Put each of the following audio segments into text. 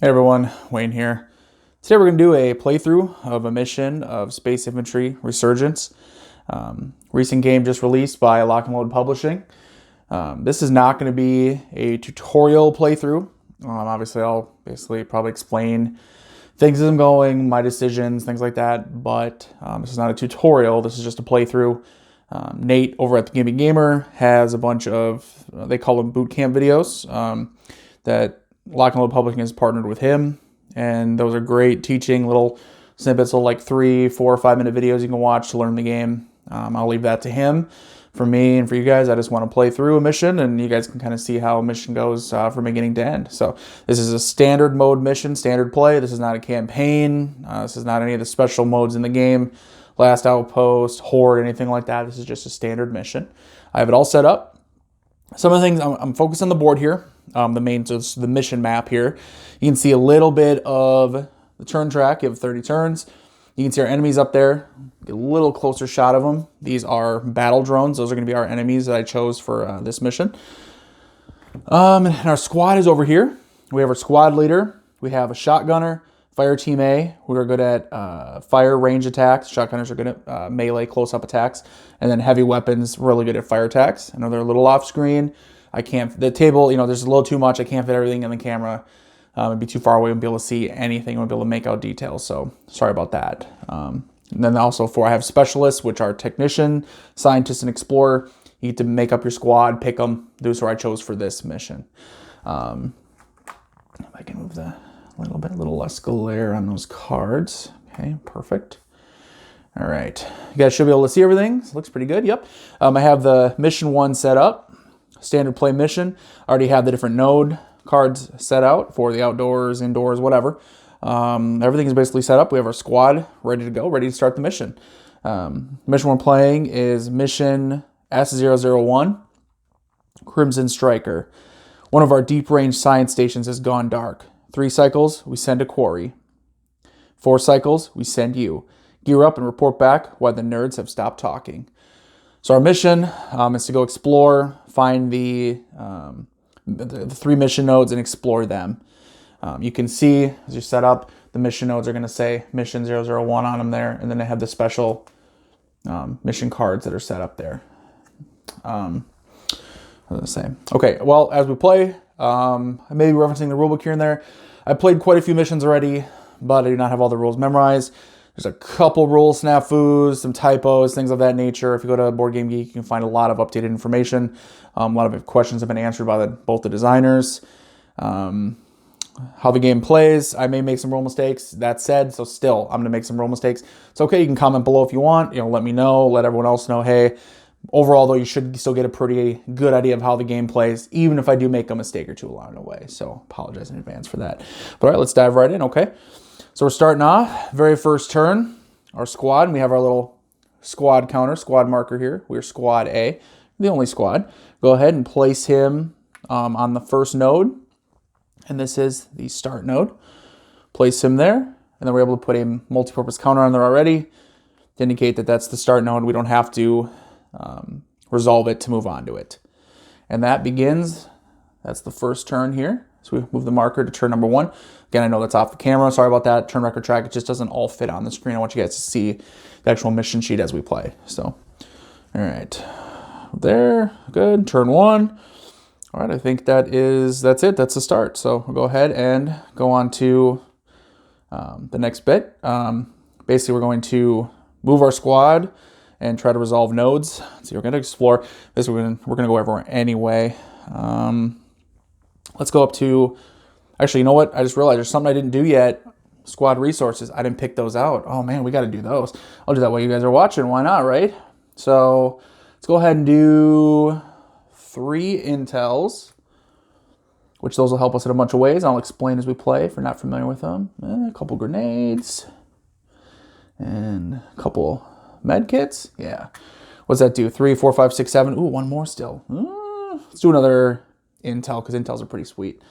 Hey everyone, Wayne here. Today we're going to do a playthrough of a mission of Space Infantry Resurgence. Recent game just released by Lock and Load Publishing. This is not going to be a tutorial playthrough. Obviously, I'll basically probably explain things as I'm going, my decisions, things like that. But this is not a tutorial. This is just a playthrough. Nate over at the Gaming Gamer has a bunch of, they call them boot camp videos that Lock and Load Publishing has partnered with him, and those are great teaching little snippets of like 3, 4, or 5 minute videos you can watch to learn the game. I'll leave that to him. For me and for you guys, I just want to play through a mission, and you guys can kind of see how a mission goes from beginning to end. So this is a standard mode mission, standard play. This is not a campaign. This is not any of the special modes in the game, Last Outpost, Horde, anything like that. This is just a standard mission. I have it all set up. Some of the things I'm focused on the board here. The mission map here. You can see a little bit of the turn track. You have 30 turns. You can see our enemies up there. Get a little closer shot of them. These are battle drones. Those are going to be our enemies that I chose for this mission. And our squad is over here. We have our squad leader. We have a shotgunner, fire team A, who are good at fire range attacks. Shotgunners are good at melee close-up attacks. And then heavy weapons, really good at fire attacks. I know they're a little off-screen. The table, there's a little too much. I can't fit everything in the camera. It'd be too far away. I wouldn't be able to see anything. I wouldn't be able to make out details. So sorry about that. And then also I have specialists, which are technician, scientist, and explorer. You get to make up your squad, pick them. Those are what I chose for this mission. If I can move a little less glare on those cards. Okay, perfect. All right. You guys should be able to see everything. This looks pretty good. Yep. I have the mission 1 set up. Standard play mission. I already have the different node cards set out for the outdoors, indoors, whatever. Everything is basically set up. We have our squad ready to go, ready to start the mission. Mission we're playing is mission S001, Crimson Striker. One of our deep range science stations has gone dark. 3 cycles, we send a quarry. 4 cycles, we send you. Gear up and report back why the nerds have stopped talking. So our mission is to go explore, find the 3 mission nodes and explore them. You can see, as you set up, the mission nodes are going to say mission 001 on them there, and then they have the special mission cards that are set up there. What was I say? Okay, well, as we play, I may be referencing the rulebook here and there. I played quite a few missions already, but I do not have all the rules memorized. There's a couple rule snafus, some typos, things of that nature. If you go to Board Game Geek, you can find a lot of updated information. A lot of questions have been answered by both the designers. How the game plays, I may make some rule mistakes. That said, so still, I'm going to make some rule mistakes. It's okay. You can comment below if you want. Let me know. Let everyone else know. Hey, overall, though, you should still get a pretty good idea of how the game plays, even if I do make a mistake or two along the way. So apologize in advance for that. But all right, let's dive right in, okay? So we're starting off, very first turn, our squad. And we have our little squad counter, squad marker here. We're squad A, the only squad. Go ahead and place him on the first node. And this is the start node. Place him there. And then we're able to put a multi-purpose counter on there already to indicate that that's the start node. We don't have to resolve it to move on to it. And that begins, that's the first turn here. So we move the marker to turn number 1. Again, I know that's off the camera. Sorry about that. Turn record track, it just doesn't all fit on the screen. I want you guys to see the actual mission sheet as we play. So, all right. There, good. Turn 1. All right, I think that's it. That's the start. So we'll go ahead and go on to the next bit. Basically, we're going to move our squad and try to resolve nodes. So we're going to explore. Basically, we're going to go everywhere anyway. Let's go up to, actually, you know what? I just realized there's something I didn't do yet. Squad resources. I didn't pick those out. Oh man, we got to do those. I'll do that while you guys are watching. Why not, right? So let's go ahead and do 3 intels, which those will help us in a bunch of ways. I'll explain as we play if you're not familiar with them. A couple grenades and a couple med kits. Yeah. What's that do? 3, 4, 5, 6, 7. Ooh, one more still. Let's do another intel, because intels are pretty sweet.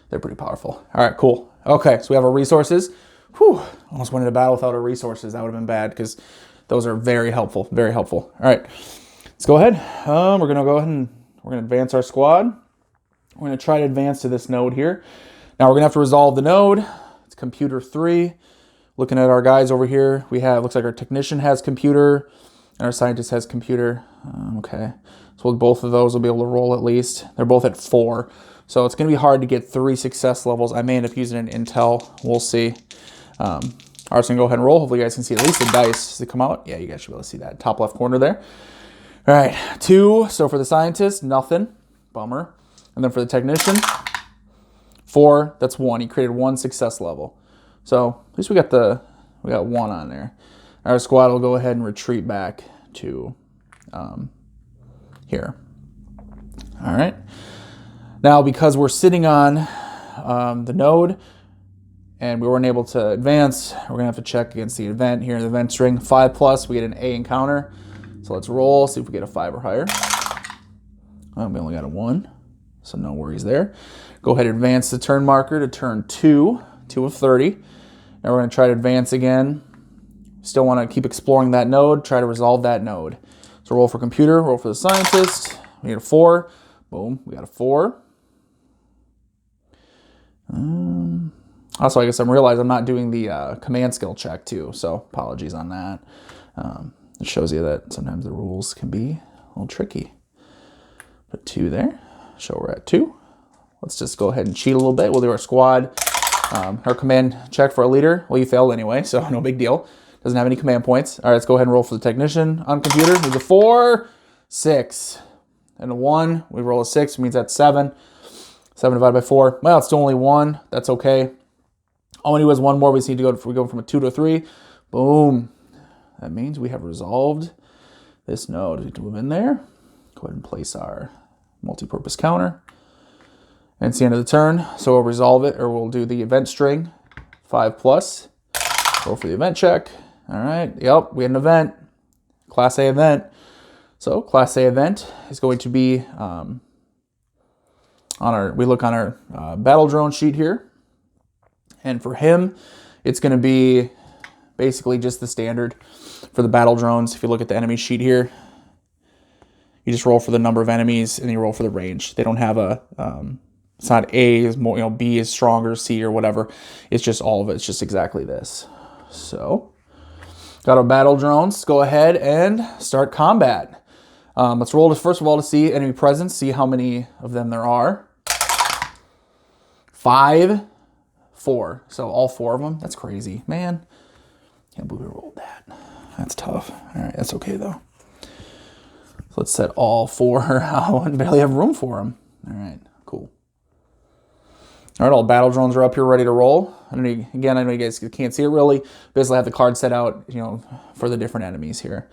They're pretty powerful. All right, cool. Okay, so we have our resources. Whew, almost went into battle without our resources. That would have been bad, because those are very helpful, very helpful. All right, let's go ahead. We're going to go ahead and we're going to advance our squad. We're going to try to advance to this node here. Now we're going to have to resolve the node. It's computer 3. Looking at our guys over here, we have, looks like our technician has computer, and our scientist has computer. Okay, so both of those will be able to roll at least. They're both at 4. So it's going to be hard to get 3 success levels. I may end up using an intel. We'll see. All right, so I'm going to go ahead and roll. Hopefully you guys can see at least the dice to come out. Yeah, you guys should be able to see that. Top left corner there. All right, 2. So for the scientist, nothing. Bummer. And then for the technician, 4. That's 1. He created 1 success level. So at least we got 1 on there. Our squad will go ahead and retreat back to here. All right. Now, because we're sitting on the node and we weren't able to advance, we're going to have to check against the event here in the event string. 5+, we get an A encounter. So let's roll, see if we get a 5 or higher. Oh, we only got a 1, so no worries there. Go ahead and advance the turn marker to turn 2, 2 of 30. Now we're going to try to advance again. Still want to keep exploring that node, try to resolve that node. So roll for computer, roll for the scientist. We get a 4. Boom, we got a 4. Also, I guess I'm realizing I'm not doing the command skill check too, so apologies on that. It shows you that sometimes the rules can be a little tricky. Put 2 there, show we're at 2. Let's just go ahead and cheat a little bit. We'll do our squad. Our command check for a leader. Well, you failed anyway, so no big deal. Doesn't have any command points. All right, let's go ahead and roll for the technician on computer. Needs a 4, 6, and a 1. We roll a 6, means that's 7. 7 divided by 4. Well, it's still only 1. That's okay. All we need was 1 more. We just need to go. We go from a 2 to a 3. Boom. That means we have resolved this node. Move in there. Go ahead and place our multi-purpose counter. And it's the end of the turn, so we'll resolve it, or we'll do the event string, 5+. Roll for the event check. All right, yep, we had an event, Class A event. So Class A event is going to be we look on our battle drone sheet here. And for him, it's going to be basically just the standard for the battle drones. If you look at the enemy sheet here, you just roll for the number of enemies and you roll for the range. They don't have a, it's not A is more, B is stronger, C or whatever. It's just all of it. It's just exactly this. So, got our battle drones. Go ahead and start combat. Let's roll this first of all to see enemy presence, see how many of them there are. 5, 4. So all 4 of them. That's crazy, man. Can't believe we rolled that. That's tough. All right, that's okay though. So let's set all 4 out and barely have room for them. All right, cool. All right, all battle drones are up here ready to roll. I know you guys can't see it really. Basically, I have the card set out, for the different enemies here.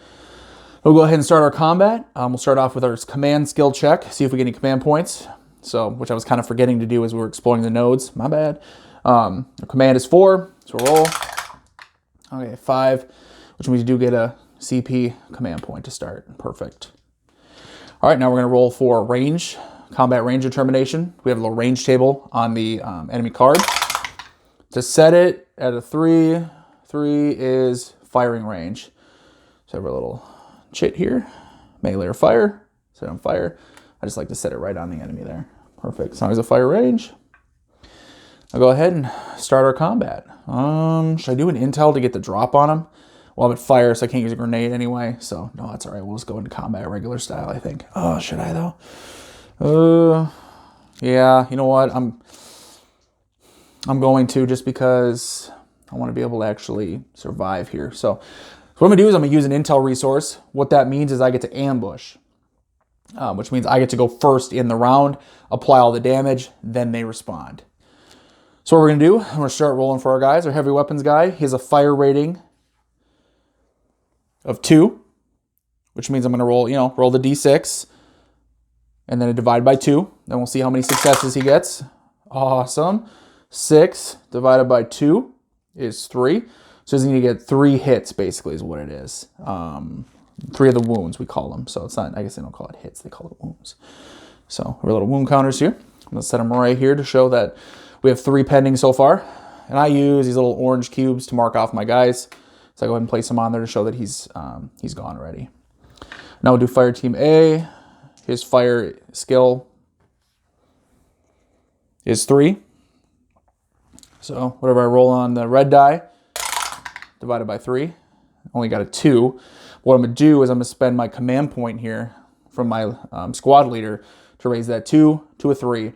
We'll go ahead and start our combat. We'll start off with our command skill check, see if we get any command points. So, which I was kind of forgetting to do as we were exploring the nodes. My bad. Our command is 4, so roll. Okay, 5, which means you do get a CP command point to start. Perfect. All right, now we're going to roll for range, combat range determination. We have a little range table on the enemy card. To set it at a 3, 3 is firing range. So I have a little chit here, melee or fire, set on fire. I just like to set it right on the enemy there. Perfect, as long as a fire range. I'll go ahead and start our combat. Should I do an intel to get the drop on him? Well, I'm at fire, so I can't use a grenade anyway. So, no, that's all right. We'll just go into combat regular style, I think. Oh, should I, though? Yeah, you know what? I'm going to, just because I want to be able to actually survive here. So what I'm going to do is I'm going to use an intel resource. What that means is I get to ambush, which means I get to go first in the round, apply all the damage, then they respond. So what we're going to do, I'm going to start rolling for our guys. Our heavy weapons guy, he has a fire rating of 2, which means I'm going to roll, roll the D6, and then divide by 2. Then we'll see how many successes he gets. Awesome. 6 divided by 2 is 3. So he's going to get 3 hits, basically, is what it is. 3 of the wounds, we call them. So it's not, I guess they don't call it hits, they call it wounds. So our little wound counters here. I'm going to set them right here to show that we have 3 pending so far. And I use these little orange cubes to mark off my guys. So I go ahead and place him on there to show that he's gone already. Now we'll do fire team A. His fire skill is 3. So whatever I roll on the red die, divided by 3. Only got a 2. What I'm going to do is I'm going to spend my command point here from my squad leader to raise that 2 to a 3,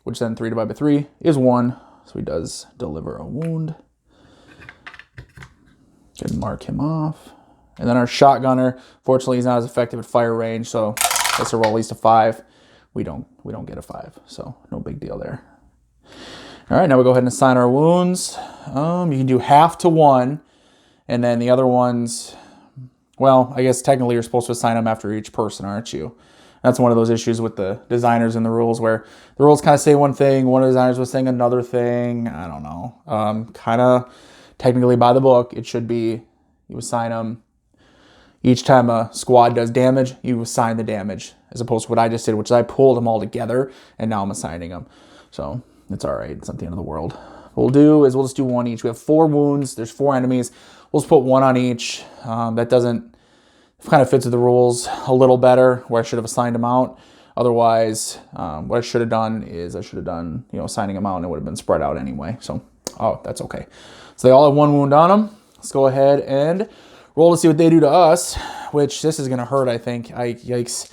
which then 3 divided by 3 is 1. So he does deliver a wound. Can mark him off. And then our shotgunner, fortunately, he's not as effective at fire range, so let's roll at least a 5. We don't get a 5, so no big deal there. All right, now we'll go ahead and assign our wounds. You can do half to 1, and then the other ones, well, I guess technically you're supposed to assign them after each person, aren't you? That's one of those issues with the designers and the rules where the rules kind of say one thing, one of the designers was saying another thing. I don't know. Kind of technically by the book, it should be you assign them each time a squad does damage, you assign the damage, as opposed to what I just did, which is I pulled them all together, and now I'm assigning them. So it's all right. It's not the end of the world. What we'll do is we'll just do 1 each. We have 4 wounds. There's 4 enemies. We'll just put 1 on each. That doesn't kind of fits with the rules a little better, where I should have assigned them out. Otherwise, what I should have done is I should have done, assigning them out, and it would have been spread out anyway. So, that's okay. So they all have 1 wound on them. Let's go ahead and roll to see what they do to us, which this is going to hurt, I think. Yikes.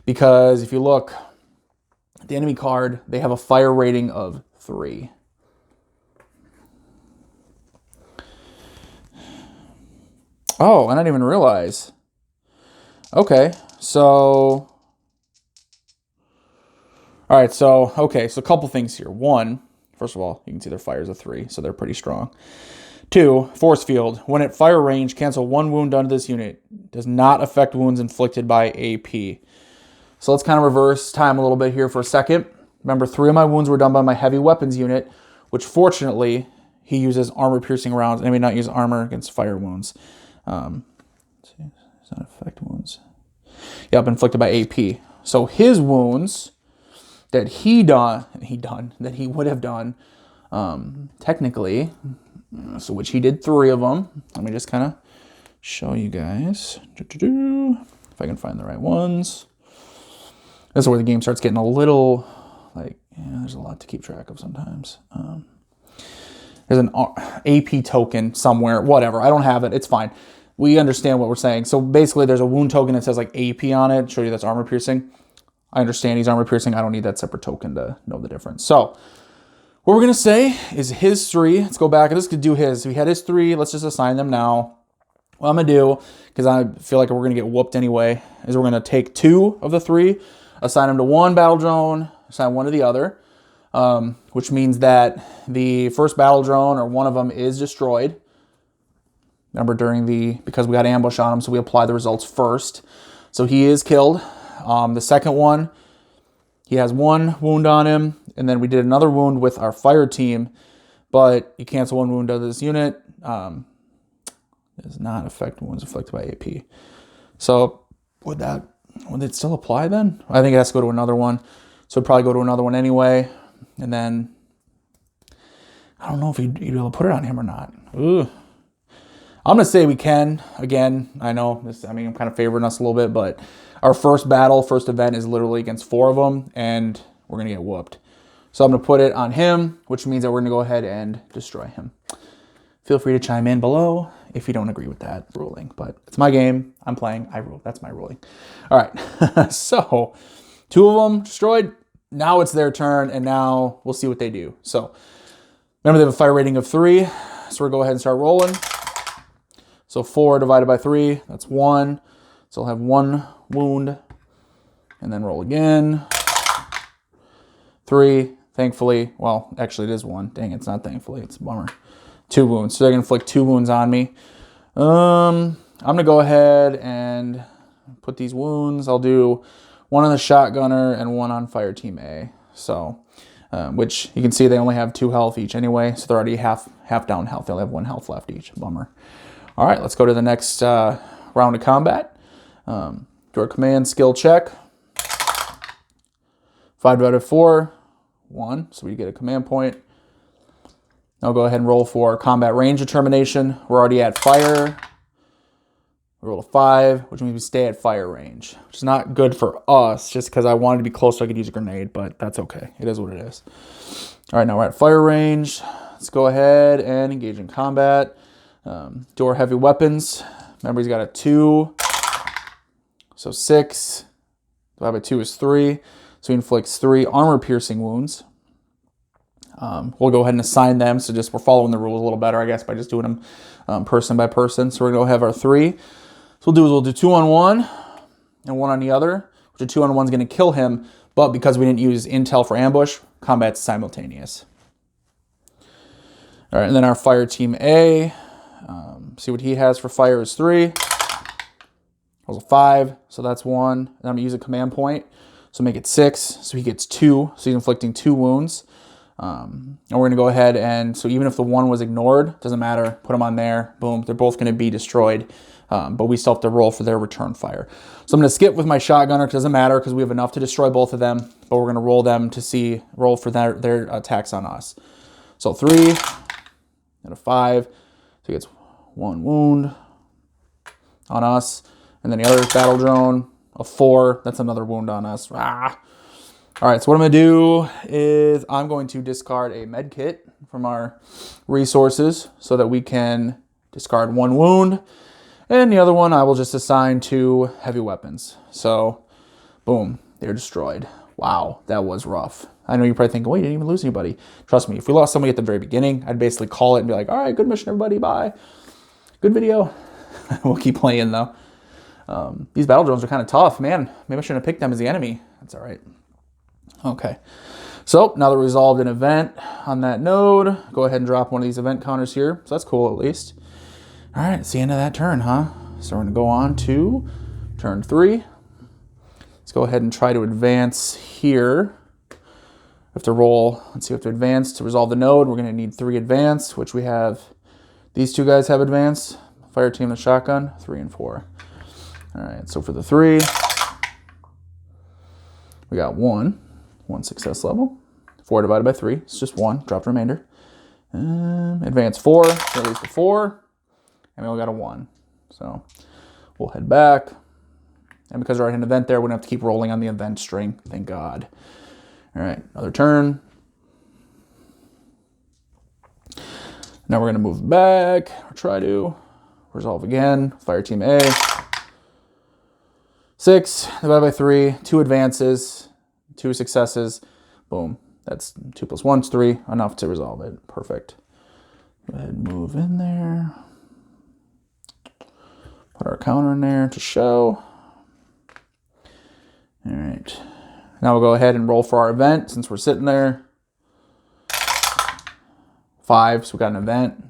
Because if you look at the enemy card, they have a fire rating of 3. Oh, I didn't even realize. Okay, so... All right, so a couple things here. 1, first of all, you can see their fire's a 3, so they're pretty strong. 2, force field. When at fire range, cancel 1 wound done to this unit. Does not affect wounds inflicted by AP. So let's kind of reverse time a little bit here for a second. Remember, 3 of my wounds were done by my heavy weapons unit, which fortunately, he uses armor-piercing rounds, and I may not use armor against fire wounds. Does not affect wounds. Yep, inflicted by AP. So his wounds that he would have done, technically... So which he did 3 of them. Let me just kind of show you guys. If I can find the right ones. This is where the game starts getting a little, there's a lot to keep track of sometimes. There's an AP token somewhere, whatever. I don't have it. It's fine. We understand what we're saying. So basically there's a wound token that says AP on it. Show you that's armor piercing. I understand he's armor piercing. I don't need that separate token to know the difference. So what we're going to say is his 3. Let's go back. Let's do his. We had his 3. Let's just assign them now. What I'm going to do, because I feel like we're going to get whooped anyway, is we're going to take 2 of the 3, assign them to 1 battle drone, assign 1 to the other, which means that the first battle drone, or one of them, is destroyed. Remember, because we got ambush on him, so we apply the results first. So he is killed. The second one, he has 1 wound on him. And then we did another wound with our fire team, but you cancel 1 wound of this unit. Does not affect wounds inflicted by AP. So would it still apply then? I think it has to go to another one. So it'd probably go to another one anyway. And then I don't know if you'd be able to put it on him or not. Ooh. I'm going to say we can. Again, I know this, I'm kind of favoring us a little bit, but our first event is literally against 4 of them, and we're going to get whooped. So I'm going to put it on him, which means that we're going to go ahead and destroy him. Feel free to chime in below if you don't agree with that ruling. But it's my game. I'm playing. I rule. That's my ruling. All right. So 2 of them destroyed. Now it's their turn, and now we'll see what they do. So remember, they have a fire rating of 3. So we'll go ahead and start rolling. So 4 divided by 3, that's 1. So I'll have 1 wound, and then roll again. 3. Thankfully, well, actually it is 1. Dang, it's not thankfully, it's a bummer. 2 wounds. So they're going to inflict 2 wounds on me. I'm going to go ahead and put these wounds. I'll do 1 on the shotgunner and 1 on fire team A. So, which you can see they only have 2 health each anyway. So they're already half down health. They only have 1 health left each. Bummer. All right, let's go to the next round of combat. Do our command skill check. 5 divided by 4. 1, so we get a command point. I'll go ahead and roll for combat range determination. We're already at fire. We roll a 5, which means we stay at fire range, which is not good for us, just because I wanted to be close so I could use a grenade, but that's okay. It is what it is. All right, now we're at fire range. let's go ahead and engage in combat. Do our heavy weapons. Remember, he's got a 2. So 6 divided by 2 is 3. So he inflicts 3 armor-piercing wounds. We'll go ahead and assign them. So just we're following the rules a little better, I guess, by just doing them person by person. So we're going to have our 3. So we'll do 2 on one and 1 on the other. Which a 2 on 1 is going to kill him. But because we didn't use intel for ambush, combat's simultaneous. All right, and then our fire team A. See what he has for fire is 3. Was a 5, so that's 1. And I'm gonna use a command point, so make it 6. So he gets 2, so he's inflicting 2 wounds. And we're gonna go ahead and, so even if the 1 was ignored, doesn't matter, put them on there, boom, they're both gonna be destroyed. But we still have to roll for their return fire. So I'm gonna skip with my shotgunner, because it doesn't matter, because we have enough to destroy both of them, but we're gonna roll them to roll for their attacks on us. So 3 and a 5, so he gets 1 wound on us. And then the other battle drone, a 4, that's another wound on us. Ah. All right, so what I'm gonna do is I'm going to discard a med kit from our resources so that we can discard 1 wound. And the other one I will just assign to heavy weapons. So, boom, they're destroyed. Wow, that was rough. I know you're probably thinking, well, you didn't even lose anybody. Trust me, if we lost somebody at the very beginning, I'd basically call it and be like, all right, good mission, everybody, bye. Good video. We'll keep playing, though. These battle drones are kind of tough. Man, maybe I shouldn't have picked them as the enemy. That's all right. Okay. So, now that we resolved an event on that node, go ahead and drop one of these event counters here. So that's cool, at least. All right, it's the end of that turn, huh? So we're going to go on to turn 3. Let's go ahead and try to advance here. We have to roll. Let's see, we have to advance to resolve the node. We're going to need 3 advance, which we have. These 2 guys have advance. Fire team and shotgun, 3 and 4. All right, so for the 3, we got 1 success level. 4 divided by 3, it's just 1, drop the remainder. Advance 4, so release the 4, and we only got a 1. So we'll head back. And because we're at an event there, we don't have to keep rolling on the event string, thank God. All right, another turn. Now we're gonna move back, or try to resolve again. Fire team A. 6 divided by 3, 2 advances, 2 successes. Boom. That's 2 plus 1 is 3. Enough to resolve it. Perfect. Go ahead and move in there. Put our counter in there to show. All right. Now we'll go ahead and roll for our event since we're sitting there. 5, so we got an event,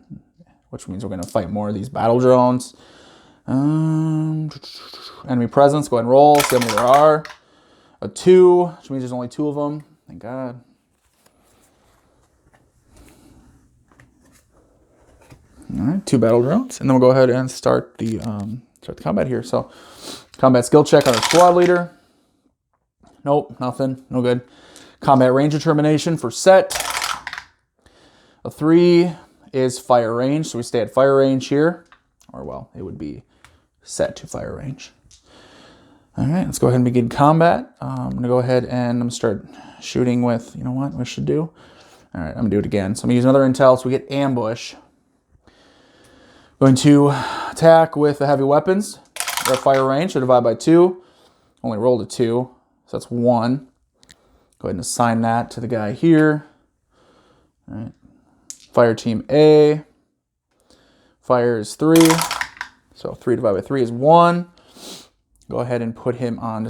which means we're going to fight more of these battle drones. Enemy presence, go ahead and roll, see how many there are. A 2, which means there's only 2 of them. Thank God. All right, 2 battle drones, and then we'll go ahead and start the combat here. So, combat skill check on our squad leader. Nope, nothing, no good. Combat range determination for set. A 3 is fire range, so we stay at fire range here. Or, well, it would be set to fire range. All right, let's go ahead and begin combat. I'm going to go ahead and I'm going to start shooting with, you know what we should do? All right, I'm going to do it again. So I'm going to use another intel so we get ambush. Going to attack with the heavy weapons. We're at fire range, so divide by 2. Only rolled a 2, so that's 1. Go ahead and assign that to the guy here. All right. Fire team A. Fire is 3. So 3 divided by 3 is 1. Go ahead and put him on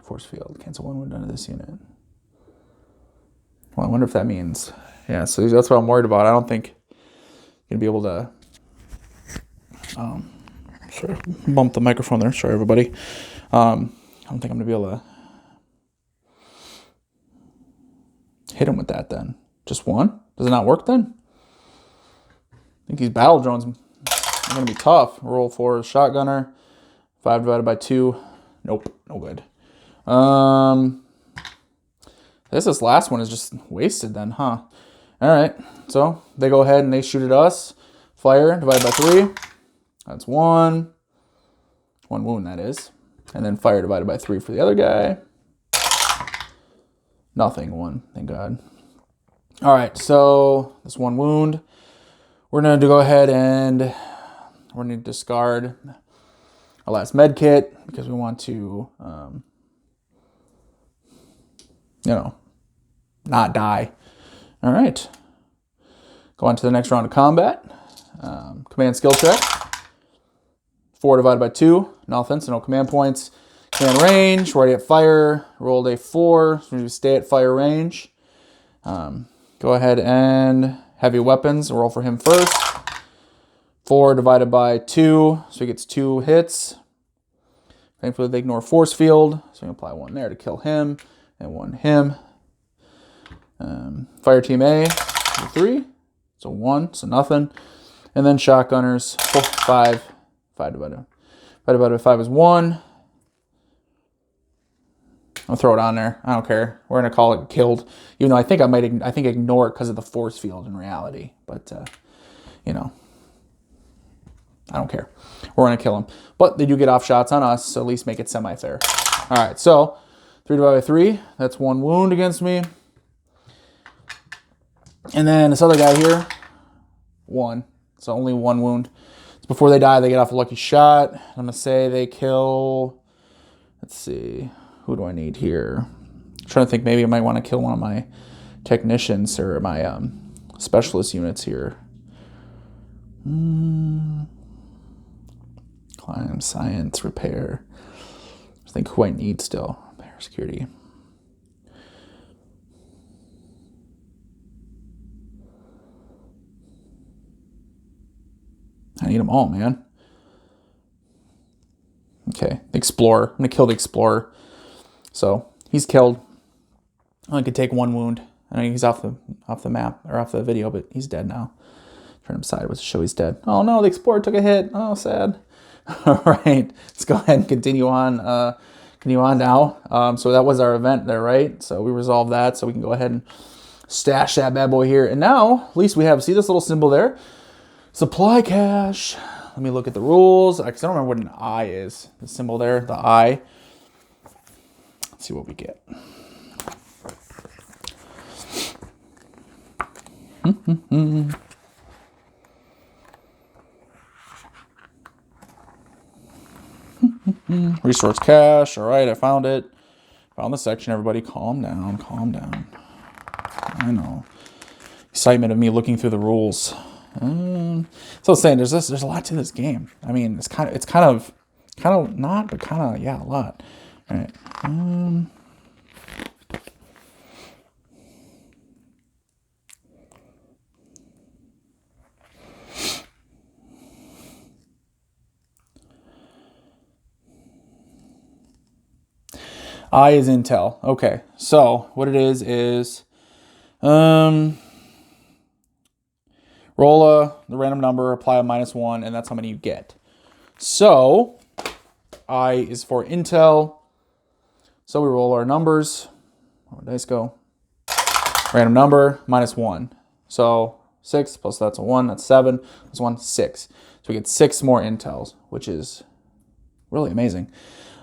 force field. Cancel 1 wound under this unit. Well, I wonder if that means, yeah, so that's what I'm worried about. I don't think you're going to be able to, sorry, bump the microphone there. Sorry, everybody. I don't think I'm going to be able to hit him with that then. Just 1? Does it not work then? I think these battle drones are going to be tough. Roll for shotgunner. 5 divided by 2. Nope, no good. This last one is just wasted then, huh? All right, so they go ahead and they shoot at us. Fire divided by 3. That's 1. 1 wound, that is. And then fire divided by 3 for the other guy. Nothing, 1, thank God. All right, so this 1 wound. We're going to go ahead and we're going to discard our last med kit because we want to, not die. All right. Go on to the next round of combat. Command skill check. 4 divided by 2. Nothing, so no command points. Command range. We're already at fire. Rolled a 4, so we stay at fire range. Go ahead and heavy weapons. Roll for him first. 4 divided by 2, so he gets 2 hits. Thankfully, they ignore force field, so we can apply 1 there to kill him, and 1 him. Fire team A, 3, so 1, so nothing. And then shotgunners, 4, 5. 5 divided by 5 is 1. I'll throw it on there. I don't care. We're gonna call it killed, even though I think ignore it because of the force field in reality. But I don't care. We're gonna kill him, but they do get off shots on us, so at least make it semi-fair. All right, so 3 divided by 3. That's 1 wound against me. And then this other guy here, 1. So only 1 wound. So before they die, they get off a lucky shot. I'm gonna say they kill. Let's see. Who do I need here? I'm trying to think. Maybe I might want to kill one of my technicians or my specialist units here. Climb, science, repair. I think who I need still. Repair, security. I need them all, man. Okay, the explorer. I'm gonna kill the explorer. So he's killed. I could take 1 wound. I mean, he's off the map or off the video, but he's dead now. Turn him sideways to show he's dead. Oh no, the explorer took a hit. Oh, sad. All right, let's go ahead and continue on. Now. So that was our event there, right? So we resolved that. So we can go ahead and stash that bad boy here. And now, at least we have, see this little symbol there? Supply cache. Let me look at the rules. I don't remember what an I is. The symbol there, the I. Let's see what we get. Resource cache. All right, I found it. Found the section. Everybody calm down. Calm down. I know. Excitement of me looking through the rules. So I was saying there's a lot to this game. I mean, it's kind of not, but kind of, yeah, a lot. All right. I is intel. Okay. So what it is roll the random number, apply a -1, and that's how many you get. So I is for intel. So we roll our numbers. Where would dice go? Random number, -1. So 6 plus that's a 1, that's 7. Plus 1, 6. So we get 6 more intels, which is really amazing.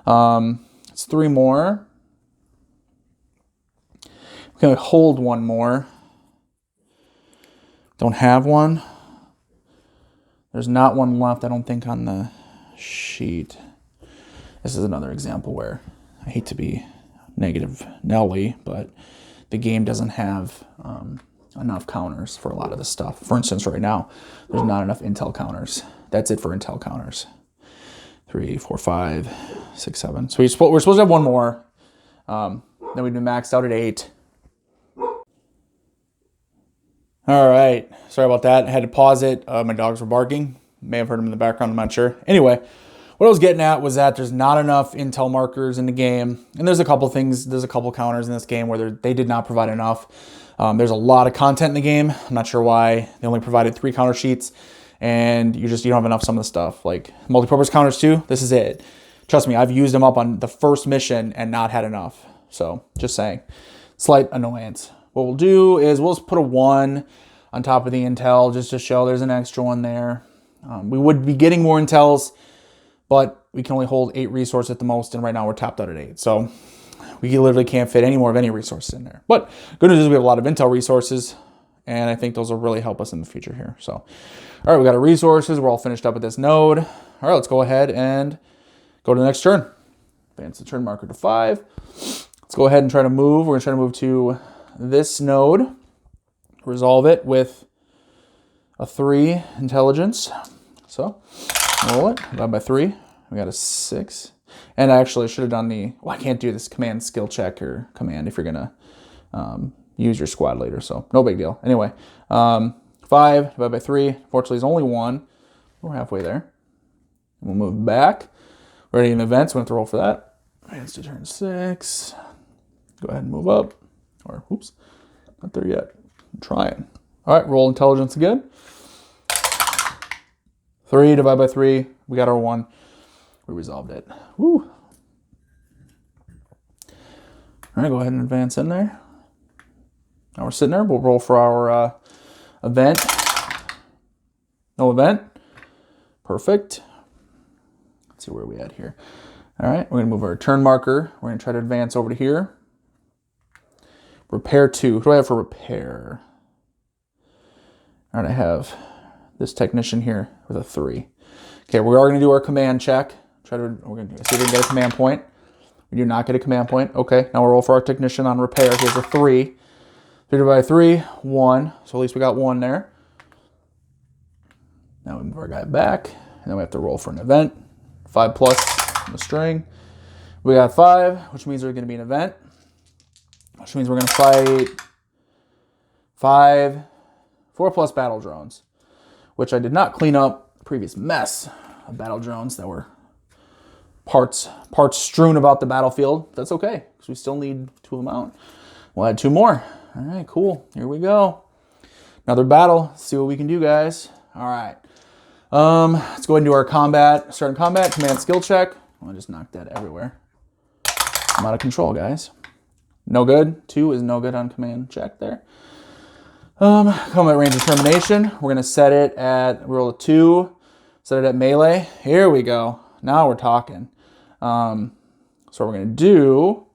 It's 3 more. We're going to hold 1 more. Don't have one. There's not one left, I don't think, on the sheet. This is another example where I hate to be negative Nelly, but the game doesn't have enough counters for a lot of this stuff. For instance, right now, there's not enough intel counters. That's it for intel counters. 3, 4, 5, 6, 7. So we're supposed to have 1 more. Then we'd be maxed out at 8. All right. Sorry about that. I had to pause it. My dogs were barking. May have heard them in the background. I'm not sure. Anyway, what I was getting at was that there's not enough intel markers in the game. And there's a couple things. There's a couple counters in this game where they did not provide enough. There's a lot of content in the game. I'm not sure why. They only provided 3 counter sheets. And you don't have enough some of the stuff. Like multi-purpose counters too. This is it. Trust me, I've used them up on the first mission and not had enough. So just saying. Slight annoyance. What we'll do is we'll just put a 1 on top of the intel just to show there's an extra 1 there. We would be getting more intels, but we can only hold 8 resources at the most, and right now we're tapped out at 8. So we literally can't fit any more of any resources in there. But good news is we have a lot of intel resources, and I think those will really help us in the future here. So, all right, we got our resources. We're all finished up at this node. All right, let's go ahead and go to the next turn. Advance the turn marker to 5. Let's go ahead and try to move. We're going to try to move to this node. Resolve it with a 3 intelligence. So, roll it. Divide by 3. We got a 6. And actually, I should have done the... Well, I can't do this command skill check or command if you're going to use your squad later. So, no big deal. Anyway, 5 divided by 3. Unfortunately, it's only 1. We're halfway there. We'll move back. We're already in the event, so we have to roll for that. Advance to turn 6. Go ahead and move up. Or, oops, not there yet. I'm trying. All right, roll intelligence again. 3 divided by 3. We got our 1. We resolved it. Woo. All right, go ahead and advance in there. Now we're sitting there. We'll roll for our event. No event. Perfect. Let's see where we at here. All right, we're going to move our turn marker. We're going to try to advance over to here. Repair 2. Who do I have for repair? All right, I have this technician here with a 3. Okay, we are going to do our command check. We're going to see if we can get a command point. We do not get a command point. Okay, now we'll roll for our technician on repair. He has a 3. 3 divided by 3, 1. So at least we got 1 there. Now we move our guy back. And then we have to roll for an event. 5 plus on the string. We got 5, which means there's going to be an event. Which means we're going to fight 4 plus battle drones. Which I did not clean up the previous mess of battle drones that were parts strewn about the battlefield. That's okay, because we still need 2 of them out. We'll add 2 more. All right, cool. Here we go. Another battle. Let's see what we can do, guys. All right. Let's go ahead and do our combat. Starting combat, command skill check. I just knocked that everywhere. I'm out of control, guys. No good. 2 is no good on command check there. Combat range determination. We're going to set it at, roll a 2. Set it at melee. Here we go. Now we're talking. So what we're going to do,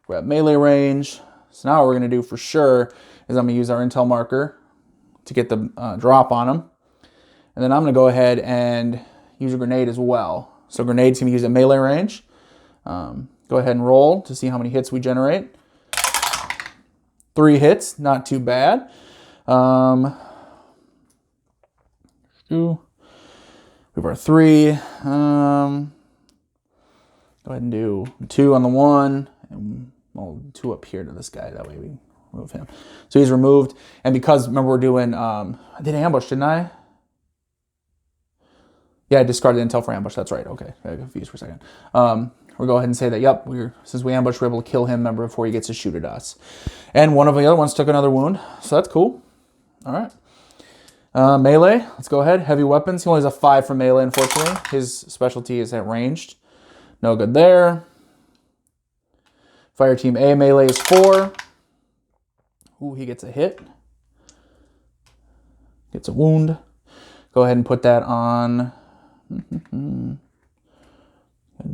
we're at melee range. So now what we're going to do for sure is I'm going to use our intel marker to get the drop on them. And then I'm going to go ahead and use a grenade as well. So grenade's going to be used at melee range. Go ahead and roll to see how many hits we generate. 3 hits, not too bad. We have our 3. Go ahead and do 2 on the 1. And well, 2 up here to this guy. That way we remove him. So he's removed. And because, remember, we're doing... I did ambush, didn't I? Yeah, I discarded intel for ambush. That's right. Okay. I got confused for a second. We'll go ahead and say that, yep, since we ambushed, we're able to kill him, remember, before he gets to shoot at us. And one of the other ones took another wound. So that's cool. All right. Melee, let's go ahead. Heavy weapons. He only has a 5 for melee, unfortunately. His specialty is at ranged. No good there. Fire team A, melee is 4. Ooh, he gets a hit. Gets a wound. Go ahead and put that on... and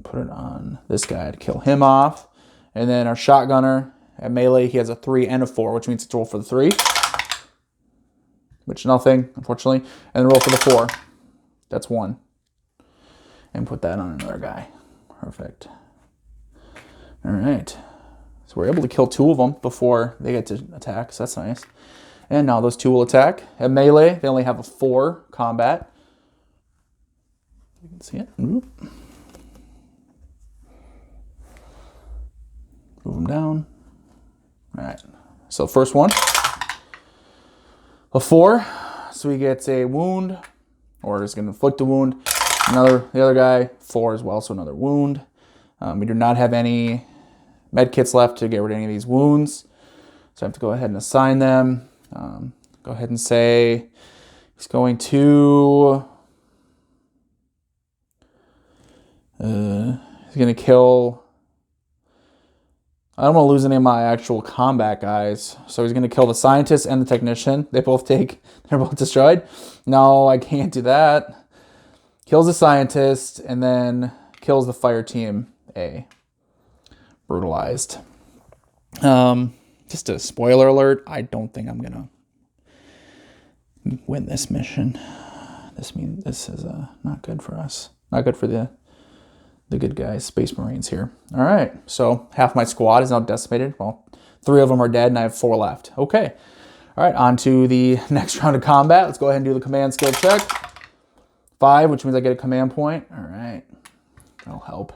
put it on this guy to kill him off. And then our shotgunner at melee, he has a 3 and a 4, which means it's roll for the 3. Which nothing, unfortunately. And then roll for the 4. That's 1. And put that on another guy. Perfect. All right. So we're able to kill 2 of them before they get to attack, so that's nice. And now those 2 will attack. At melee, they only have a 4 combat. You can see it. Move them down. All right. So first one, a 4. So he gets a wound, or is going to inflict a wound. The other guy, 4 as well, so another wound. We do not have any med kits left to get rid of any of these wounds. So I have to go ahead and assign them. Go ahead and say he's going to... he's going to kill... I don't want to lose any of my actual combat guys. So he's going to kill the scientist and the technician. They're both destroyed. No, I can't do that. Kills the scientist and then kills the fire team A. Brutalized. Just a spoiler alert, I don't think I'm going to win this mission. This means this is not good for us. Not good for the good guys, Space Marines here. All right, so half my squad is now decimated. Well, 3 of them are dead, and I have 4 left. Okay. All right, on to the next round of combat. Let's go ahead and do the command skill check. 5, which means I get a command point. All right, that'll help.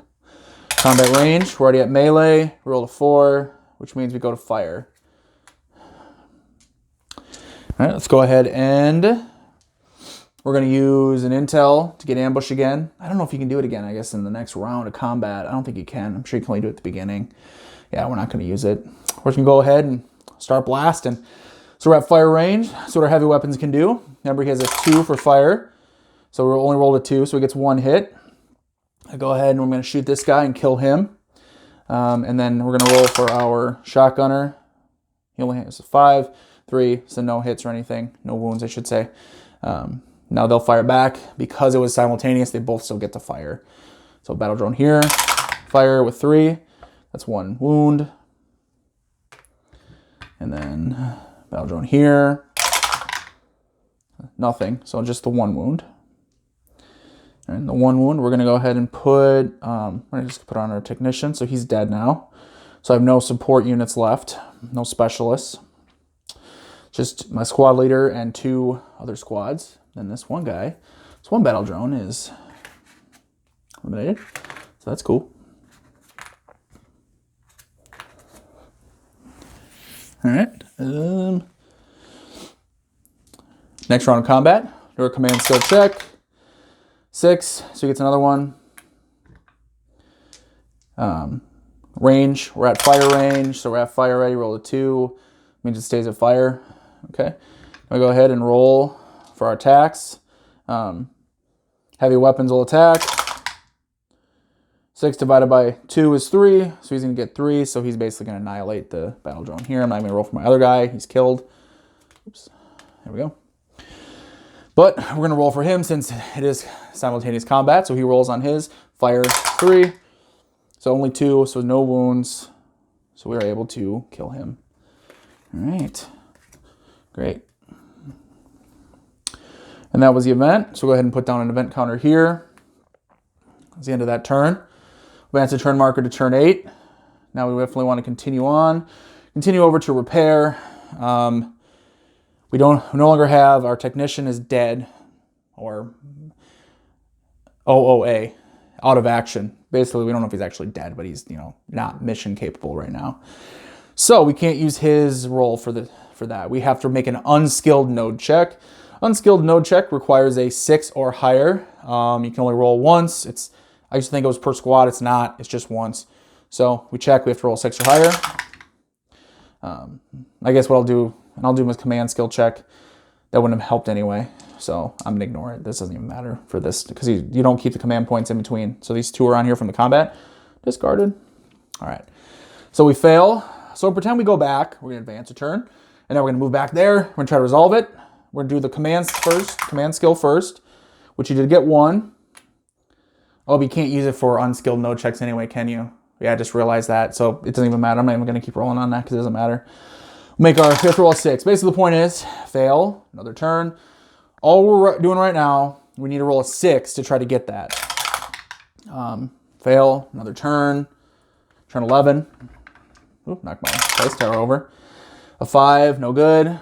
Combat range, we're already at melee. Roll a 4, which means we go to fire. All right, let's go ahead and we're going to use an intel to get ambush again. I don't know if you can do it again, I guess, in the next round of combat. I don't think you can. I'm sure you can only do it at the beginning. Yeah, we're not going to use it. We're just going to go ahead and start blasting. So we're at fire range. So what our heavy weapons can do. Remember, he has a 2 for fire. So we're only rolled a 2, so he gets 1 hit. I go ahead and we're going to shoot this guy and kill him. And then we're going to roll for our shotgunner. He only has a 5, 3, so no hits or anything. No wounds, I should say. Now they'll fire back. Because it was simultaneous, they both still get to fire. So battle drone here. Fire with 3. That's 1 wound. And then battle drone here. Nothing. So just the 1 wound. And the 1 wound, we're going to go ahead and put, we're going to just put on our technician. So he's dead now. So I have no support units left. No specialists. Just my squad leader and 2 other squads. And this one guy, this one battle drone is eliminated. So that's cool. All right. Next round of combat. Do a command skill check. 6, so he gets another one. Range, we're at fire range, so we're at fire ready. Roll a 2, means it stays at fire. Okay. Now we go ahead and roll for our attacks. Heavy weapons will attack. 6 divided by 2 is 3, so he's going to get 3, so he's basically going to annihilate the battle drone here. I'm not going to roll for my other guy. He's killed. Oops. There we go. But we're going to roll for him since it is simultaneous combat, so he rolls on his. Fire 3, so only 2, so no wounds. So we were able to kill him. All right. Great. And that was the event. So go ahead and put down an event counter here. That's the end of that turn. Advance the turn marker to turn 8. Now we definitely want to continue on. Continue over to repair. We no longer have, our technician is dead, or OOA, out of action. Basically, we don't know if he's actually dead, but he's, not mission capable right now. So we can't use his roll for that. We have to make an unskilled node check. Unskilled node check requires a 6 or higher. You can only roll once. I used to think it was per squad. It's not. It's just once. So we check. We have to roll 6 or higher. I guess what I'll do, and I'll do my command skill check. That wouldn't have helped anyway. So I'm going to ignore it. This doesn't even matter for this because you don't keep the command points in between. So these 2 are on here from the combat. Discarded. All right. So we fail. So pretend we go back. We're going to advance a turn. And then we're going to move back there. We're going to try to resolve it. We're going to do the commands first. Command skill first. Which you did get 1. Oh, but you can't use it for unskilled node checks anyway, can you? Yeah, I just realized that. So it doesn't even matter. I'm not even going to keep rolling on that because it doesn't matter. We have to roll 6. Basically, the point is, fail. Another turn. All we're doing right now, we need to roll a 6 to try to get that. Fail. Another turn. Turn 11. Oop, knocked my dice tower over. A 5. No good.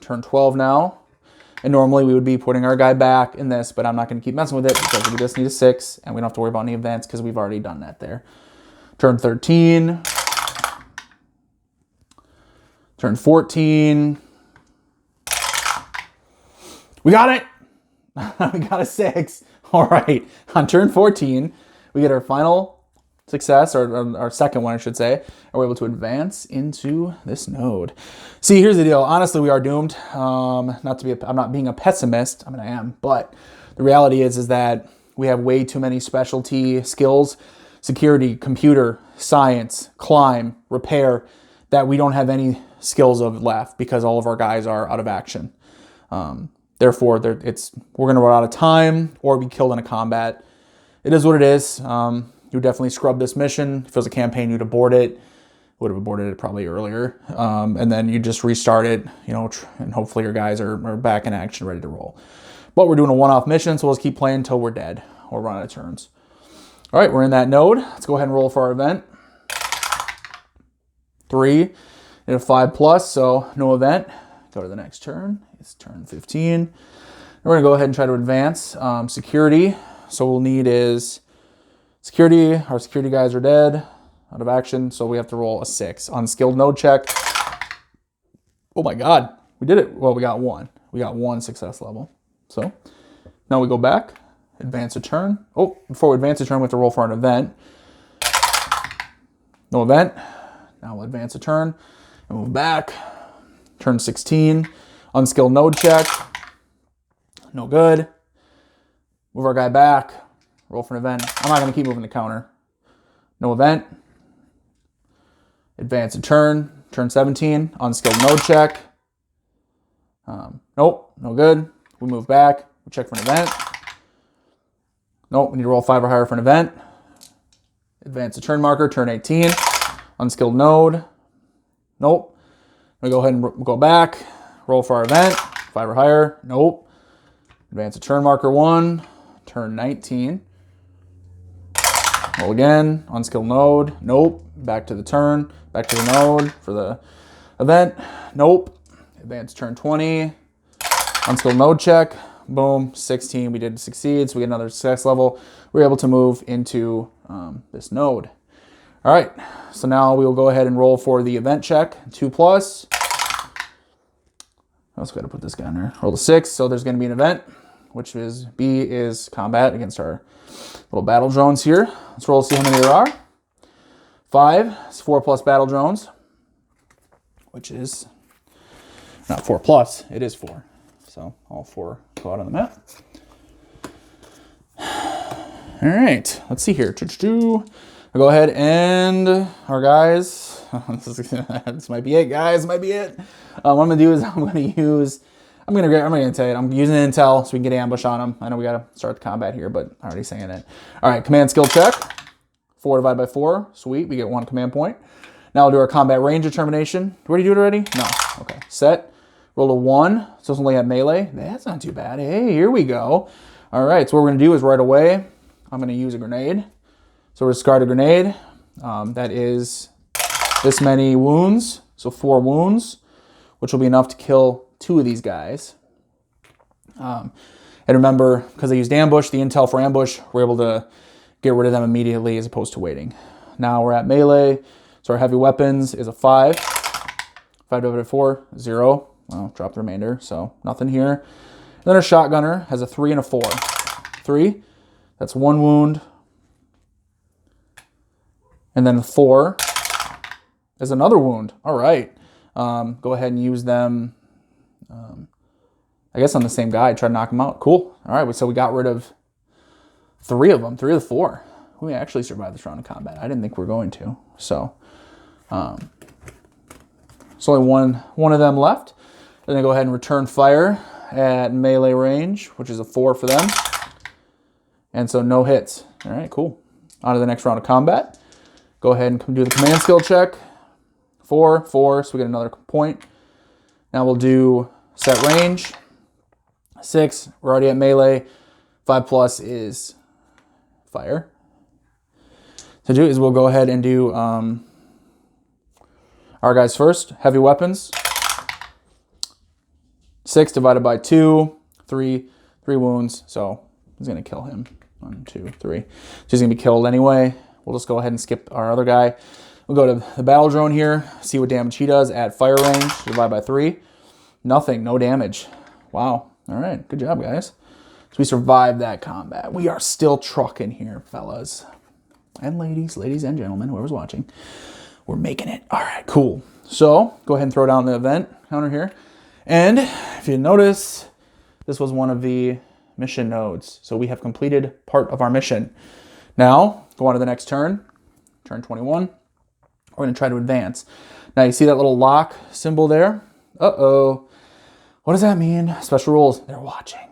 Turn 12 now. And normally we would be putting our guy back in this, but I'm not going to keep messing with it because we just need a 6, and we don't have to worry about any events because we've already done that there. Turn 13. Turn 14. We got it! We got a 6. All right. On turn 14, we get our final success, or our second one, I should say, and we're able to advance into this node. See, here's the deal. Honestly, we are doomed. I'm not being a pessimist. I mean, I am, but the reality is that we have way too many specialty skills, security, computer, science, climb, repair, that we don't have any skills of left because all of our guys are out of action. Therefore, we're going to run out of time or be killed in a combat. It is what it is. You definitely scrub this mission. If it was a campaign, you'd abort it. would have aborted it probably earlier. And then you just restart it, you know, and hopefully your guys are back in action, ready to roll. But we're doing a one-off mission, so let's keep playing until we're dead or run out of turns. All right, we're in that node. Let's go ahead and roll for our event. 3 and a 5+, so no event. Go to the next turn. It's turn 15. And we're gonna go ahead and try to advance. Security, so we'll need is security. Our security guys are dead, out of action, so we have to roll a 6. Unskilled node check. Oh my God, we did it. Well, we got 1. We got 1 success level. So now we go back, advance a turn. Oh, before we advance a turn, we have to roll for an event. No event. Now we'll advance a turn and move back. Turn 16, unskilled node check. No good. Move our guy back, roll for an event. I'm not gonna keep moving the counter. No event. Advance a turn, turn 17, unskilled node check. Nope, no good. We move back, we check for an event. Nope, we need to roll 5 or higher for an event. Advance a turn marker, turn 18, unskilled node. Nope. We go ahead and go back, roll for our event, 5 or higher. Nope. Advance a turn marker 1, turn 19. Roll again, unskilled node. Nope. Back to the turn, back to the node for the event. Nope. Advance turn 20. Unskilled node check. Boom. 16. We did succeed, so we get another success level. We're able to move into this node. All right. So now we will go ahead and roll for the event check. 2+. I also got to put this guy in there. Roll a 6. So there's going to be an event, which is B is combat against our little battle drones here. Let's roll to see how many there are. 5. It's 4+ battle drones, which is not 4+. It is 4. So all 4 go out on the map. All right. Let's see here. I'll go ahead and our guys. This might be it, guys. Might be it. What I'm gonna do is I'm gonna tell you, I'm using intel so we can get ambush on them. I know we gotta start the combat here, but I'm already saying it. All right, command skill check. 4 divided by 4. Sweet, we get 1 command point. Now we'll do our combat range determination. Did we already do it already? No. Okay. Set. Roll a 1. So it's only at melee. That's not too bad. Hey, here we go. All right. So what we're gonna do is right away, I'm gonna use a grenade. So we're discard a grenade. That is this many wounds. So 4 wounds, which will be enough to kill 2 of these guys. And remember, because I used ambush, the intel for ambush, we're able to get rid of them immediately as opposed to waiting. Now we're at melee. So our heavy weapons is a 5. 5 divided by 4, 0. Well, drop the remainder, so nothing here. And then our shotgunner has a 3 and a 4. 3, that's 1 wound. And then 4 is another wound. All right. Go ahead and use them, I guess on the same guy. Try to knock him out. Cool. All right, so we got rid of 3 of them, 3 of the 4. We actually survived this round of combat. I didn't think we were going to. So, there's only one of them left. Then I go ahead and return fire at melee range, which is a 4 for them. And so no hits. All right, cool. On to the next round of combat. Go ahead and do the command skill check. 4, 4, so we get another point. Now we'll do set range. 6, we're already at melee. 5+ is fire. So do is we'll go ahead and do our guys first. Heavy weapons. 6 divided by 2, 3 wounds. So he's gonna kill him. 1, 2, 3. So he's gonna be killed anyway. We'll just go ahead and skip our other guy. We'll go to the battle drone here, see what damage he does at fire range, divide by 3. Nothing, no damage. Wow, all right, good job, guys. So we survived that combat. We are still trucking here, fellas. And ladies and gentlemen, whoever's watching. We're making it. All right, cool. So go ahead and throw down the event counter here. And if you notice, this was one of the mission nodes. So we have completed part of our mission. Now, go on to the next turn, turn 21. We're gonna try to advance. Now you see that little lock symbol there? Uh-oh. What does that mean? Special rules, they're watching.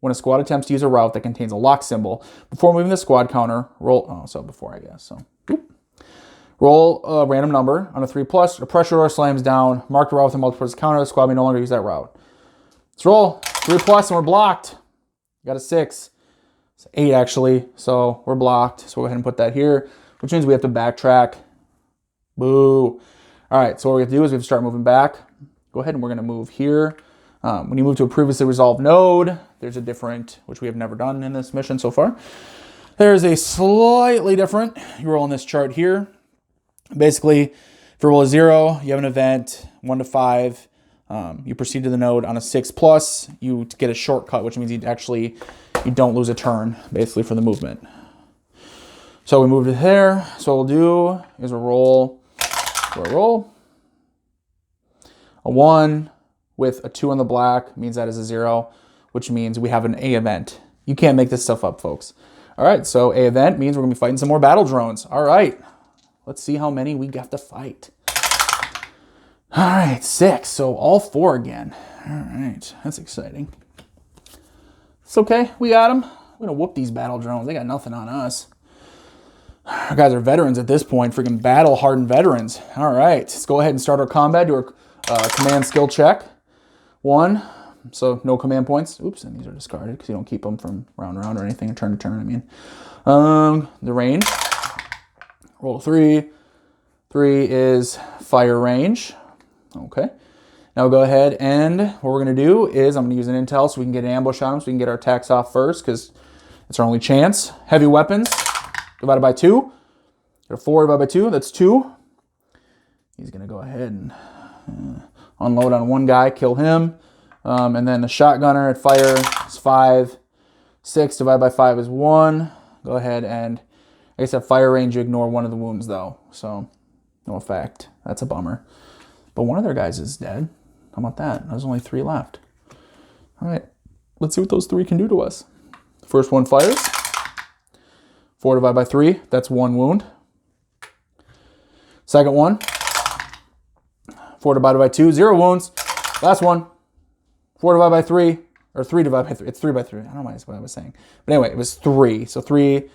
When a squad attempts to use a route that contains a lock symbol, before moving the squad counter, roll Roll a random number on a 3+. A pressure door slams down. Mark the route with a multiple counter. The squad may no longer use that route. Let's roll 3+ and we're blocked. Got a 6. It's 8 actually, so we're blocked. So we'll go ahead and put that here, which means we have to backtrack. Boo. All right, so what we have to do is we have to start moving back. Go ahead and we're gonna move here. When you move to a previously resolved node, there's a different, which we have never done in this mission so far. There's a slightly different, you roll on this chart here. Basically, if you roll a 0, you have an event, 1 to 5. You proceed to the node on a 6+. You get a shortcut, which means you don't lose a turn, basically, for the movement. So we move to there. So what we'll do is we'll roll. A 1 with a 2 on the black means that is a 0, which means we have an A event. You can't make this stuff up, folks. All right, so A event means we're going to be fighting some more battle drones. All right. Let's see how many we got to fight. All right, 6. So all 4 again. All right, that's exciting. It's okay. We got them. We're going to whoop these battle drones. They got nothing on us. Our guys are veterans at this point. Freaking battle-hardened veterans. All right, let's go ahead and start our combat. Do our command skill check. 1. So no command points. Oops, and these are discarded because you don't keep them from round to round or anything, or turn to turn, I mean. The range. Roll 3. 3 is fire range. Okay. Now we'll go ahead and what we're going to do is I'm going to use an intel so we can get an ambush on them so we can get our attacks off first because it's our only chance. Heavy weapons divided by 2. Got a 4 divided by 2. That's 2. He's going to go ahead and unload on one guy, kill him. And then the shotgunner at fire is 5. 6 divided by 5 is 1. Go ahead and I guess at fire range, you ignore one of the wounds, though. So, no effect. That's a bummer. But one of their guys is dead. How about that? There's only 3 left. All right. Let's see what those 3 can do to us. First one fires. 4 divided by 3. That's 1 wound. Second one. 4 divided by 2. 0 wounds. Last one. 4 divided by 3. Or 3 divided by 3. It's 3 by 3. I don't know what I was saying. But anyway, it was 3. So 3...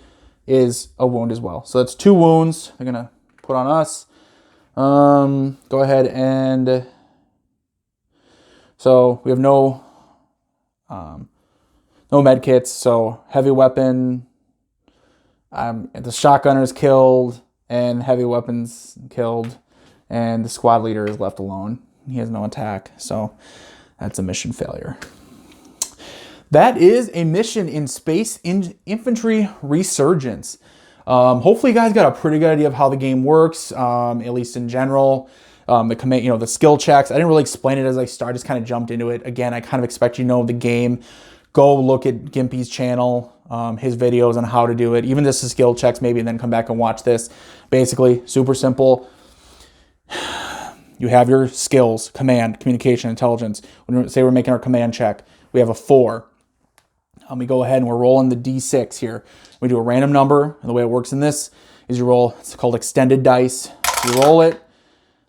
is a wound as well. So that's 2 wounds they're going to put on us. Go ahead and... So we have no med kits. So heavy weapon, the shotgunner is killed and heavy weapons killed. And the squad leader is left alone. He has no attack. So that's a mission failure. That is a mission in Space Infantry Resurgence. Hopefully you guys got a pretty good idea of how the game works, at least in general. The command, the skill checks. I didn't really explain it as I started, just kind of jumped into it. Again, I kind of expect you to know the game. Go look at Gimpy's channel, his videos on how to do it. Even just the skill checks maybe, and then come back and watch this. Basically, super simple. You have your skills, command, communication, intelligence. When we say we're making our command check, we have a 4. We go ahead and we're rolling the D6 here. We do a random number, and the way it works in this is you roll, it's called extended dice. You roll it,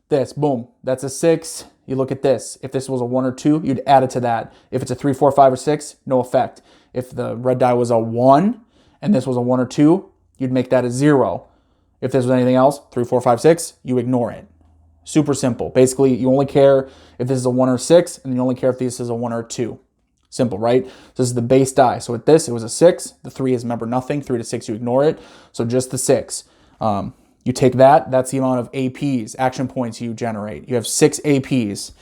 this, boom, that's a 6. You look at this. If this was a 1 or 2, you'd add it to that. If it's a 3, 4, 5, or 6, no effect. If the red die was a 1, and this was a 1 or 2, you'd make that a 0. If this was anything else, 3, 4, 5, 6, you ignore it. Super simple. Basically, you only care if this is a 1 or 6, and you only care if this is a 1 or 2. Simple, right? So this is the base die. So with this, it was a 6. The 3 is, remember, nothing. 3 to 6, you ignore it. So just the 6. You take that. That's the amount of APs, action points you generate. You have 6 APs.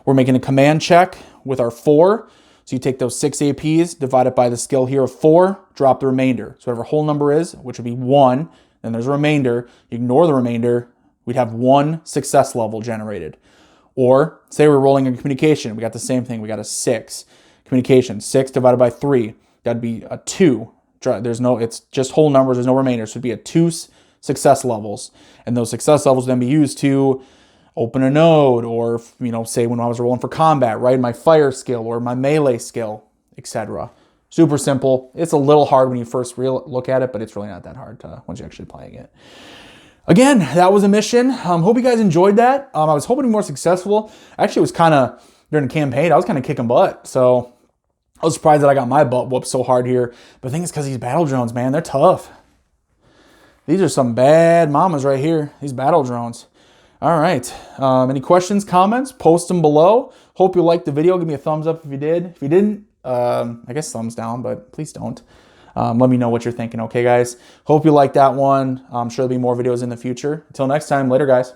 We're making a command check with our 4. So you take those 6 APs, divide it by the skill here of 4, drop the remainder. So whatever whole number is, which would be 1, then there's a remainder. You ignore the remainder. We'd have 1 success level generated. Or say we're rolling in communication. We got the same thing. We got a 6. Communication, 6 divided by 3. That'd be a 2. It's just whole numbers. There's no remainder. So it'd be a 2 success levels. And those success levels then be used to open a node or, say when I was rolling for combat, right? My fire skill or my melee skill, etc. Super simple. It's a little hard when you first look at it, but it's really not that hard once you're actually playing it. Again, that was a mission. Hope you guys enjoyed that. I was hoping to be more successful. Actually, it was kind of, during the campaign, I was kind of kicking butt. So I was surprised that I got my butt whooped so hard here. But the thing is, because these battle drones, man, they're tough. These are some bad mamas right here. These battle drones. All right. Any questions, comments? Post them below. Hope you liked the video. Give me a thumbs up if you did. If you didn't, I guess thumbs down, but please don't. Let me know what you're thinking. Okay, guys. Hope you liked that one. I'm sure there'll be more videos in the future. Until next time, later, guys.